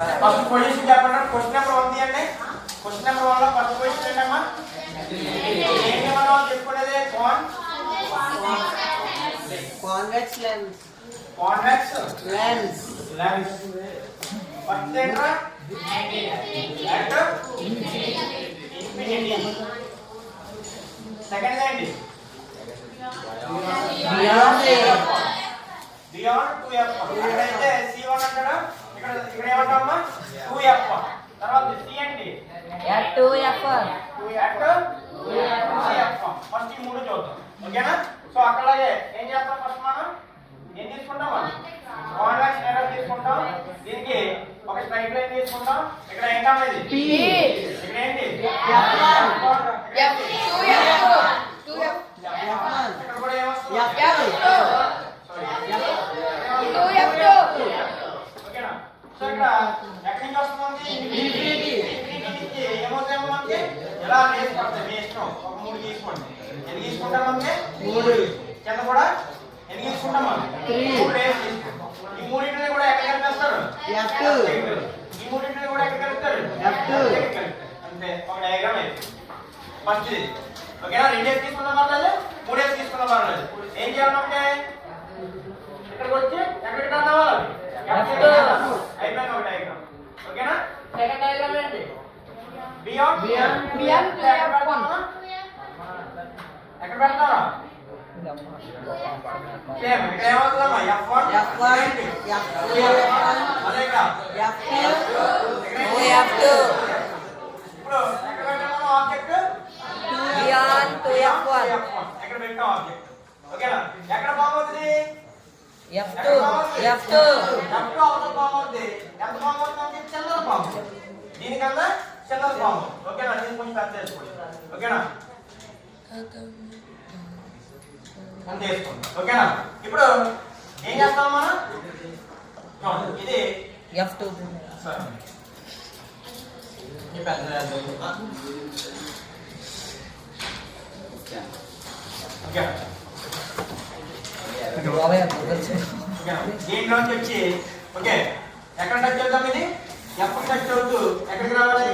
First position చెప్పండి. Question number 1 తీయండి. Question number 1 లో ఫస్ట్ పొజిషన్ ఏంటమ్మా? ఏంటి మనం చెప్పుకునేది? Convex lens. Convex lens. Lens. First ఏంట్రా? ఇన్ఫినిటీ. సెకండ్ ఏంటి? Beyond 2f1. ఇక్కడైతే c1 అంటారా? ఇక్కడ ఏమంటామా? 2f1. తర్వాత c ఏంటి? f2f1. 2f1. ఫస్ట్ ఈ మూడు చూద్దాం. ఓకేనా? సో అక్కడలాగే ఏం చేస్తాం? ఫస్ట్ మనం ఏం తీసుకుంటాం? కాన్వెక్స్ మిర్రర్ తీసుకుంటాం. దీనికి ఒక స్ట్రైట్ లైన్ తీసుకుంటాం. ఇక్కడ ఏంటమ్మా ఇది? p. ఇక్కడ ఏంటి? ఇక్కడ కూడా ఏమొస్తుంది? ఓకేనా? సో ఇక్కడ ఎక్కడి నుంచి వస్తుంది? ఇన్ఫినిటీ నుంచి ఏమవుతాయేమో మనకి ఎలా రేస్ పడతాయి. మీ ఇష్టం. ఒక 3 తీసుకోండి. ఎన్ని తీసుకుంటాం? మనకి 3. కింద కూడా ఎన్ని తీసుకుంటాం? మనం 3 రేస్ తీసుకుంటాం. ఈ మూడింటిని కూడా ఎక్కడ కలిపేస్తారు? f2. ఈ మూడింటిని కూడా ఎక్కడ కలుపుతారు? f2. అంటే ఒక డయాగ్రామ్ అయితే ఫస్ట్ ఇది. ఓకేనా? 2 తీసుకున్న పర్లేదు, 3 తీసుకున్న పర్లేదు. ఏం చేయాలంటే ఇక్కడికి వచ్చి ఎక్కడికి టర్న్ అవ్వాలి? అయిపోయింది ఒక డయాగ్రామ్. ఓకేనా? సెకండ్ డయాగ్రామ్ ఏంటి? బియాండ్ ఎక్కడ పెడతారా? సేమ్ ఇక్కడ ఏమవుతుందమ్మా? f1 అదే ఇక్కడ f2. ఇప్పుడు ఎక్కడ పెట్టామా ఆబ్జెక్ట్? Beyond 2f1. ఎక్కడ పెట్టాం ఆబ్జెక్ట్? ఓకేనా? ఎక్కడ ఫామ్ అవుతుంది? f2. f2 అవతల ఫామ్ అవుతుంది. ఎంత ఫామ్ అవుతుంది? చిన్నది ఫామ్. దీనికన్నా చిన్నది ఫామ్. ఓకేనా? దీన్ని కొంచెం పెద్ద చేసుకోండి. ఓకేనా? అంత చేసుకోండి. ఓకేనా? ఇప్పుడు ఏం చేస్తాం మనం? చూడండి, ఇది f2. సరే ఈ పెద్ద దీంట్లోకి వచ్చి ఓకే ఎక్కడ టచ్ అవుతాం? ఇది ఎప్పుడు టచ్ అవుతూ ఎక్కడికి రావాలి?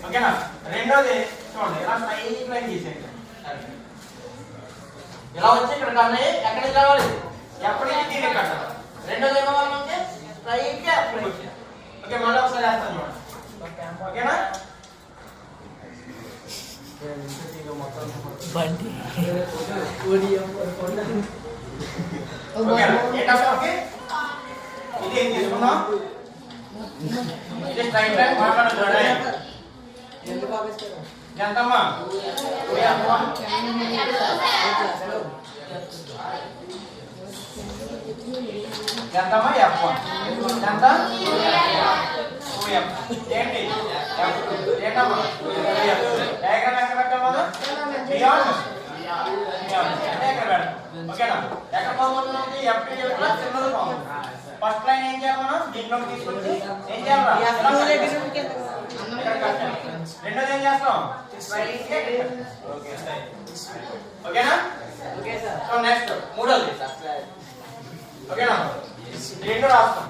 ఓకేనా? రెండోది చూడండి, ఇలా స్ట్రైట్ లైన్ గీసేయండి. ఇలా వచ్చి ఇక్కడ టర్న్ అయ్యి ఎక్కడికి రావాలి? ఎప్పటికీ దీనికి కట్టాలి. రెండోది ఏమో మనకి స్ట్రైట్ గా ఎక్కడికి వచ్చి. ఓకే, మళ్ళీ ఒకసారి వేస్తాను చూడండి. ఓకేనా? బండి ఇది ఏం తీసుకున్నాం? ఇది స్ట్రైట్ లైన్ మాట్లాడుతున్నాడు. ఎంతమ్మా? ఎంతమ్మా? f1 ఎంత? 2f. ఏంటి? ఏంటమ్మా? డయాగ్రామ్ ఎక్కడ పెట్టామా? బియాండ్ ఎక్కడ పెడతాం? ఓకేనా? ఎక్కడ ఫామ్ అవుతుంది? f2 యొక్క చిన్నది ఫామ్. ఫస్ట్ లైన్ ఏం చేయాలి మనం? దీంట్లోకి తీసుకొచ్చి ఏం చేయాలి? రెండోది ఏం చేస్తాం? ఓకేనా? సో నెక్స్ట్ మూడోది. ఓకేనా? రెండు రాస్తాం.